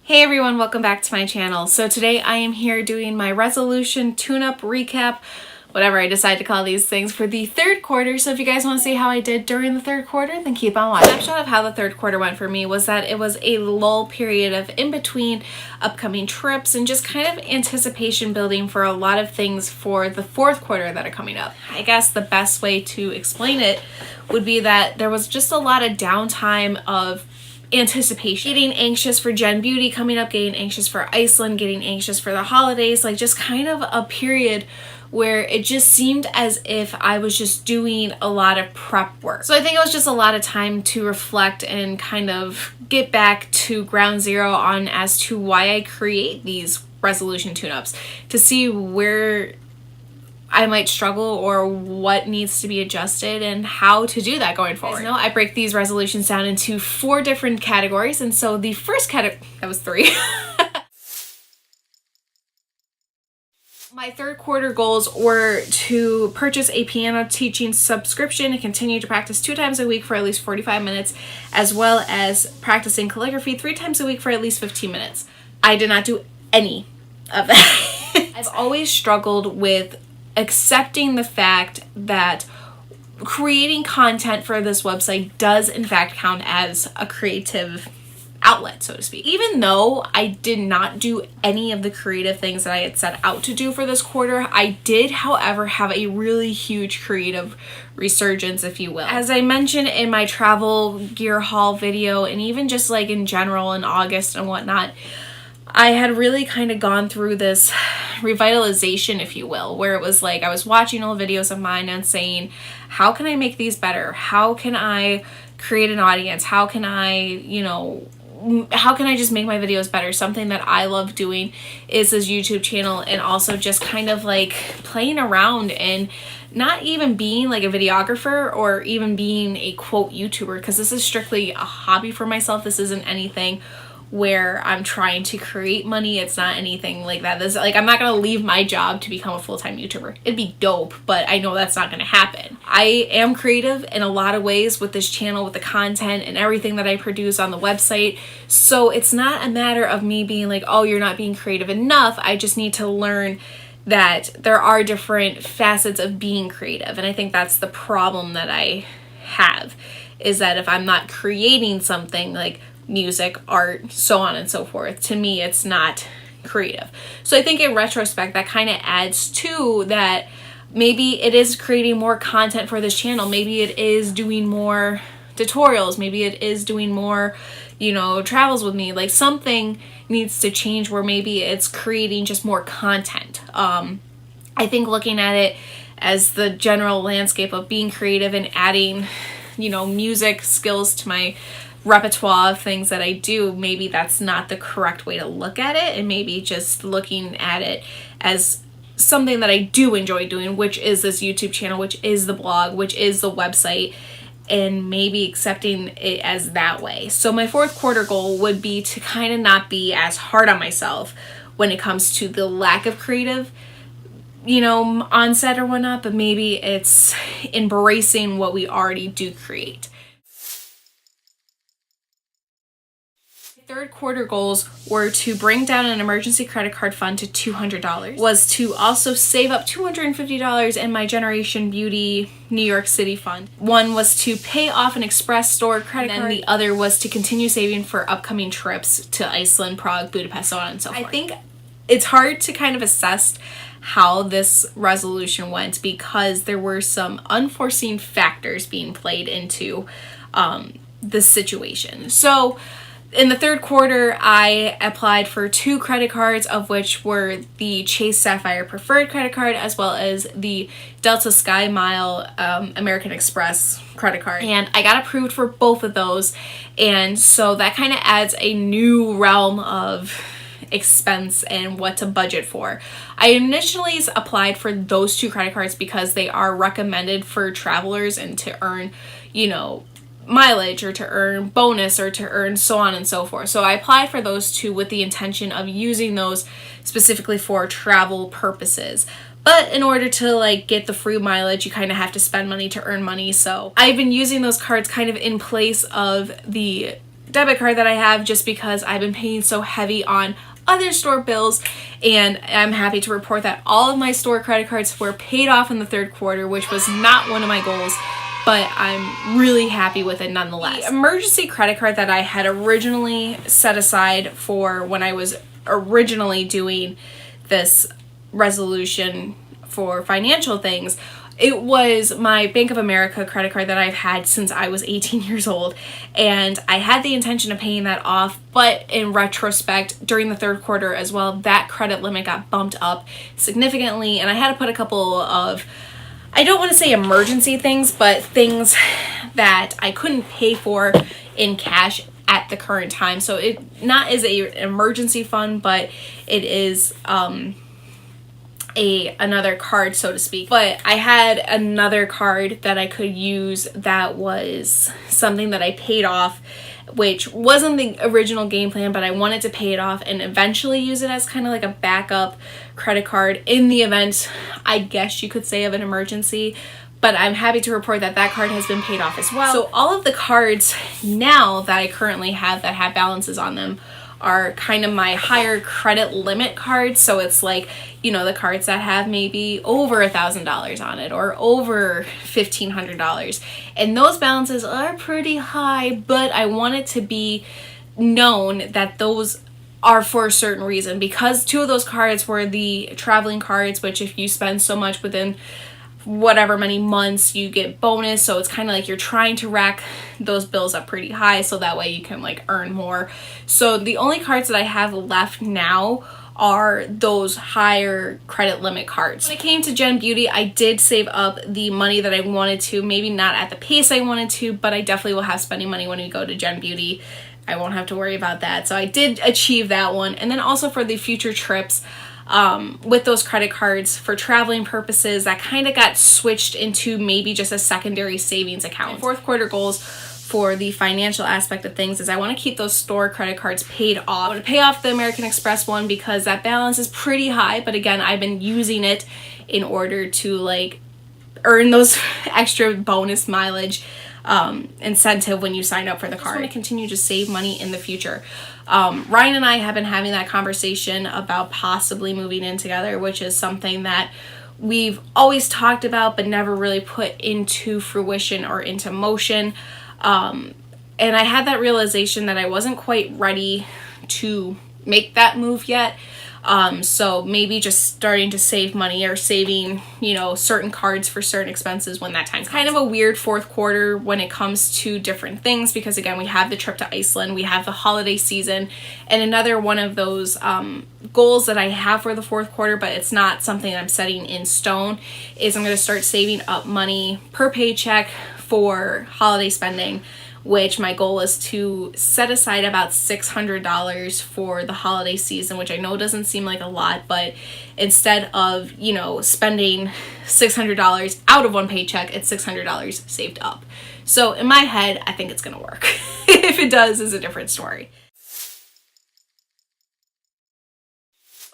Hey everyone, welcome back to my channel. So today I am here doing my resolution tune-up recap, whatever I decide to call these things, for the third quarter. So if you guys want to see how I did during the third quarter, then keep on watching. A snapshot of how the third quarter went for me was that it was a lull period of in between upcoming trips and just kind of anticipation building for a lot of things for the fourth quarter that are coming up. I guess the best way to explain it would be that there was just a lot of downtime of anticipation, getting anxious for Gen Beauty coming up, getting anxious for Iceland, getting anxious for the holidays, like just kind of a period where it just seemed as if I was just doing a lot of prep work. So I think it was just a lot of time to reflect and kind of get back to ground zero on as to why I create these resolution tune-ups, to see where I might struggle or what needs to be adjusted and how to do that going forward. I break these resolutions down into 4 different categories, and so the first category, that was 3. My third quarter goals were to purchase a piano teaching subscription and continue to practice 2 times a week for at least 45 minutes, as well as practicing calligraphy 3 times a week for at least 15 minutes. I did not do any of that. I've always struggled with accepting the fact that creating content for this website does in fact count as a creative outlet, so to speak. Even though I did not do any of the creative things that I had set out to do for this quarter, I did, however, have a really huge creative resurgence, if you will. As I mentioned in my travel gear haul video, and even just like in general in August and whatnot, I had really kind of gone through this revitalization, if you will, where it was like I was watching old videos of mine and saying, how can I make these better? How can I create an audience? How can I, how can I just make my videos better? Something that I love doing is this YouTube channel, and also just kind of like playing around and not even being like a videographer or even being a quote YouTuber, because this is strictly a hobby for myself. This isn't anything where I'm trying to create money. It's not anything like that. This, like, I'm not gonna leave my job to become a full-time YouTuber. It'd be dope, but I know that's not gonna happen. I am creative in a lot of ways with this channel, with the content and everything that I produce on the website. So it's not a matter of me being like, oh, you're not being creative enough. I just need to learn that there are different facets of being creative. And I think that's the problem that I have, is that if I'm not creating something like music, art, so on and so forth, to me it's not creative. So I think in retrospect that kind of adds to that. Maybe it is creating more content for this channel, maybe it is doing more tutorials, maybe it is doing more travels with me. Like, something needs to change where maybe it's creating just more content. I think looking at it as the general landscape of being creative and adding music skills to my repertoire of things that I do, maybe that's not the correct way to look at it, and maybe just looking at it as something that I do enjoy doing, which is this YouTube channel, which is the blog, which is the website, and maybe accepting it as that way. So my fourth quarter goal would be to kind of not be as hard on myself when it comes to the lack of creative on set or whatnot, but maybe it's embracing what we already do create. Third quarter goals were to bring down an emergency credit card fund to $200, was to also save up $250 in my Generation Beauty New York City fund. One was to pay off an Express store credit card, and the other was to continue saving for upcoming trips to Iceland, Prague, Budapest, so on and so forth. I think it's hard to kind of assess how this resolution went because there were some unforeseen factors being played into this situation. So in the third quarter, I applied for 2 credit cards, of which were the Chase Sapphire Preferred credit card as well as the Delta Sky Mile American Express credit card. And I got approved for both of those. And so that kind of adds a new realm of expense and what to budget for. I initially applied for those 2 credit cards because they are recommended for travelers and to earn, mileage or to earn bonus or to earn so on and so forth. So I applied for those 2 with the intention of using those specifically for travel purposes. But in order to get the free mileage, you kind of have to spend money to earn money. So I've been using those cards kind of in place of the debit card that I have, just because I've been paying so heavy on other store bills. And I'm happy to report that all of my store credit cards were paid off in the third quarter, which was not one of my goals, but I'm really happy with it nonetheless. The emergency credit card that I had originally set aside for when I was originally doing this resolution for financial things, it was my Bank of America credit card that I've had since I was 18 years old, and I had the intention of paying that off, but in retrospect, during the third quarter as well, that credit limit got bumped up significantly, and I had to put a couple of, I don't want to say emergency things, but things that I couldn't pay for in cash at the current time. So it not as an emergency fund, but it is another card, so to speak. But I had another card that I could use that was something that I paid off, which wasn't the original game plan, but I wanted to pay it off and eventually use it as kind of like a backup credit card in the event, I guess you could say, of an emergency. But I'm happy to report that that card has been paid off as well. So all of the cards now that I currently have that have balances on them are kind of my higher credit limit cards. So it's like, you know, the cards that have maybe over $1,000 on it or over $1,500. And those balances are pretty high, but I want it to be known that those are for a certain reason, because two of those cards were the traveling cards, which if you spend so much within whatever many months, you get bonus. So it's kind of like you're trying to rack those bills up pretty high so that way you can like earn more. So the only cards that I have left now are those higher credit limit cards. When it came to Gen Beauty, I did save up the money that I wanted to, maybe not at the pace I wanted to, but I definitely will have spending money when we go to Gen Beauty. I won't have to worry about that. So I did achieve that one. And then also for the future trips, with those credit cards for traveling purposes, that kind of got switched into maybe just a secondary savings account. My fourth quarter goals for the financial aspect of things is I want to keep those store credit cards paid off. I want to pay off the American Express one because that balance is pretty high, but again, I've been using it in order to like earn those extra bonus mileage incentive when you sign up for the card. I want to continue to save money in the future. Ryan and I have been having that conversation about possibly moving in together, which is something that we've always talked about but never really put into fruition or into motion. And I had that realization that I wasn't quite ready to make that move yet. So maybe just starting to save money or saving, you know, certain cards for certain expenses when that time comes. It's kind of a weird fourth quarter when it comes to different things because again, we have the trip to Iceland, we have the holiday season, and another one of those goals that I have for the fourth quarter, but it's not something I'm setting in stone, is I'm going to start saving up money per paycheck for holiday spending, which my goal is to set aside about $600 for the holiday season, which I know doesn't seem like a lot, but instead of, you know, spending $600 out of one paycheck, it's $600 saved up. So in my head, I think it's gonna work. If it does, is a different story.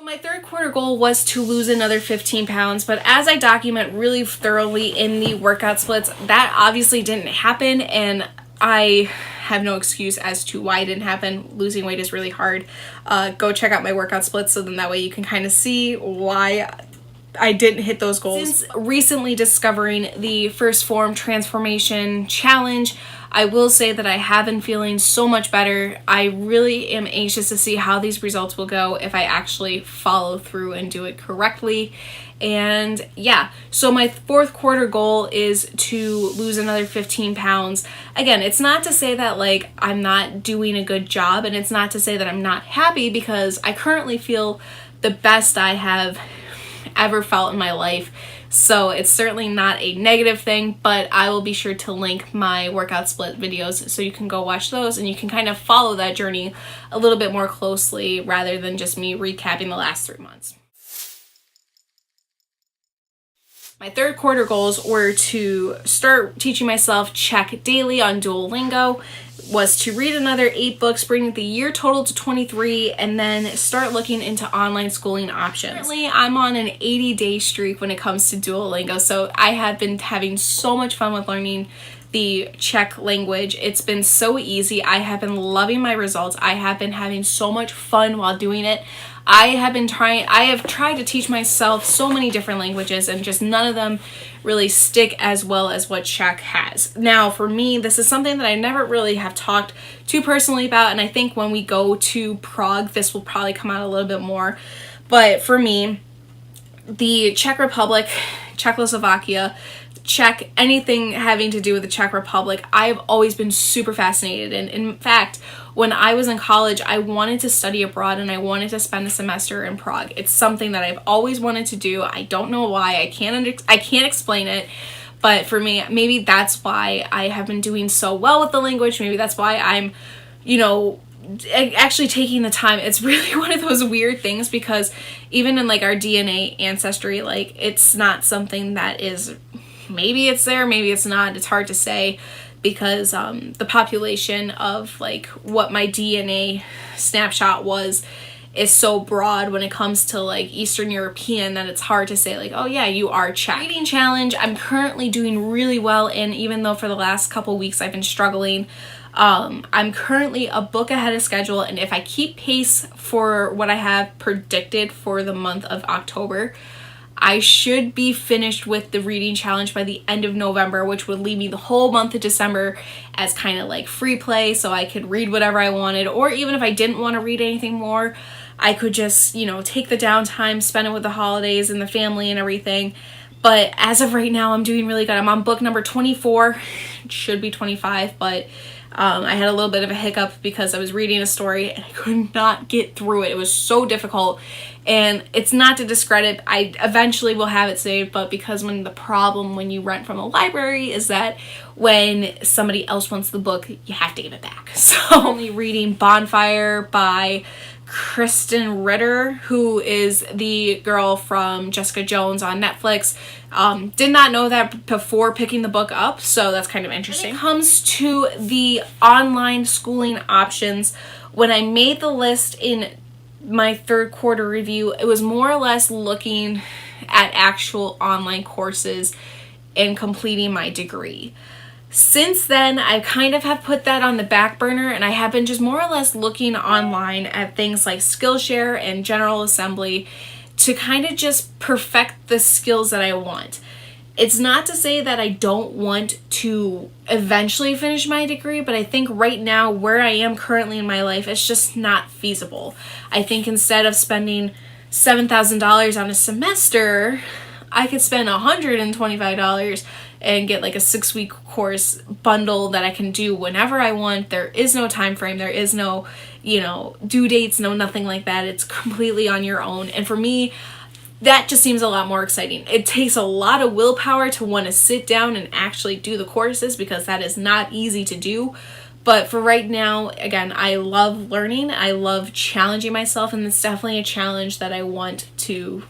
My third quarter goal was to lose another 15 pounds, but as I document really thoroughly in the workout splits, that obviously didn't happen, and I have no excuse as to why it didn't happen. Losing weight is really hard. Go check out my workout splits so then that way you can kind of see why I didn't hit those goals. Since recently discovering the First Form Transformation Challenge, I will say that I have been feeling so much better. I really am anxious to see how these results will go if I actually follow through and do it correctly. And yeah, so my fourth quarter goal is to lose another 15 pounds. Again, it's not to say that like I'm not doing a good job, and it's not to say that I'm not happy, because I currently feel the best I have ever felt in my life. So it's certainly not a negative thing, but I will be sure to link my workout split videos so you can go watch those and you can kind of follow that journey a little bit more closely rather than just me recapping the last 3 months. My third quarter goals were to start teaching myself Czech daily on Duolingo, was to read another 8 books, bringing the year total to 23, and then start looking into online schooling options. Currently, I'm on an 80-day streak when it comes to Duolingo, so I have been having so much fun with learning the Czech language. It's been so easy. I have been loving my results. I have been having so much fun while doing it. I have tried to teach myself so many different languages, and just none of them really stick as well as what Czech has. Now, for me, this is something that I never really have talked too personally about, and I think when we go to Prague, this will probably come out a little bit more. But for me, the Czech Republic, Czechoslovakia, Czech, anything having to do with the Czech Republic, I've always been super fascinated. And in fact, when I was in college, I wanted to study abroad and I wanted to spend a semester in Prague. It's something that I've always wanted to do. I don't know why. I can't explain it. But for me, maybe that's why I have been doing so well with the language. Maybe that's why I'm, actually taking the time. It's really one of those weird things, because even in like our DNA ancestry, like it's not something that is, maybe it's there, maybe it's not. It's hard to say, because the population of like what my DNA snapshot was is so broad when it comes to like Eastern European that it's hard to say like, oh yeah, you are Czech. Reading challenge, I'm currently doing really well in, even though for the last couple weeks I've been struggling. I'm currently a book ahead of schedule, and if I keep pace for what I have predicted for the month of October, I should be finished with the reading challenge by the end of November, which would leave me the whole month of December as kind of like free play, so I could read whatever I wanted. Or even if I didn't want to read anything more, I could just, take the downtime, spend it with the holidays and the family and everything. But as of right now, I'm doing really good. I'm on book number 24. It should be 25, but I had a little bit of a hiccup because I was reading a story and I could not get through it. It was so difficult. And it's not to discredit, I eventually will have it saved, but because the problem when you rent from a library is that when somebody else wants the book, you have to give it back. So I'm only reading Bonfire by Kristen Ritter, who is the girl from Jessica Jones on Netflix. Did not know that before picking the book up, so that's kind of interesting. When it comes to the online schooling options, when I made the list in my third quarter review, it was more or less looking at actual online courses and completing my degree. Since then, I kind of have put that on the back burner, and I have been just more or less looking online at things like Skillshare and General Assembly to kind of just perfect the skills that I want. It's not to say that I don't want to eventually finish my degree, but I think right now, where I am currently in my life, it's just not feasible. I think instead of spending $7,000 on a semester, I could spend $125 and get like a 6-week course bundle that I can do whenever I want. There is no time frame. There is no, due dates, no nothing like that. It's completely on your own. And for me, that just seems a lot more exciting. It takes a lot of willpower to want to sit down and actually do the courses, because that is not easy to do. But for right now, again, I love learning. I love challenging myself, and it's definitely a challenge that I want to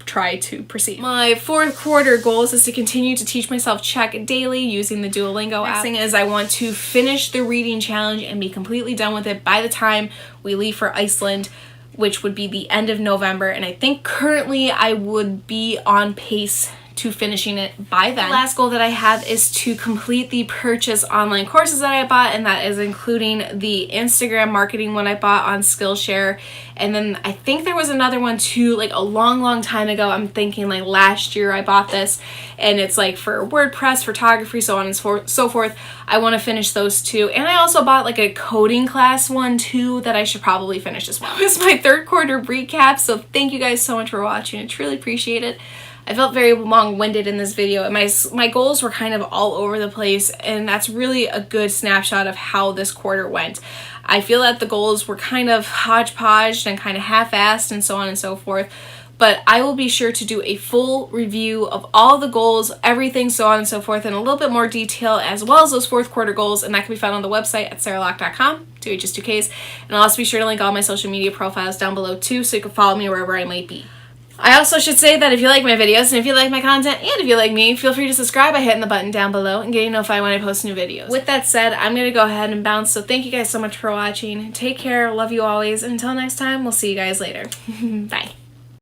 try to proceed. My fourth quarter goals is to continue to teach myself Czech daily using the Duolingo app. Next thing is I want to finish the reading challenge and be completely done with it by the time we leave for Iceland, which would be the end of November. And I think currently I would be on pace to finishing it by then. The last goal that I have is to complete the purchase online courses that I bought, and that is including the Instagram marketing one I bought on Skillshare. And then I think there was another one too, like a long time ago. I'm thinking like last year I bought this, and it's like for WordPress, photography, so on and so forth. I want to finish those too. And I also bought like a coding class one too that I should probably finish as well. That was my third quarter recap, so thank you guys so much for watching. I truly appreciate it. I felt very long-winded in this video, and my goals were kind of all over the place, and that's really a good snapshot of how this quarter went. I feel that the goals were kind of hodgepodge and kind of half-assed and so on and so forth, but I will be sure to do a full review of all the goals, everything, so on and so forth, in a little bit more detail, as well as those fourth quarter goals, and that can be found on the website at sarahlock.com, 2H's2Ks, and I'll also be sure to link all my social media profiles down below too, so you can follow me wherever I might be. I also should say that if you like my videos, and if you like my content, and if you like me, feel free to subscribe by hitting the button down below and getting notified when I post new videos. With that said, I'm going to go ahead and bounce, so thank you guys so much for watching. Take care, love you always, and until next time, we'll see you guys later. Bye.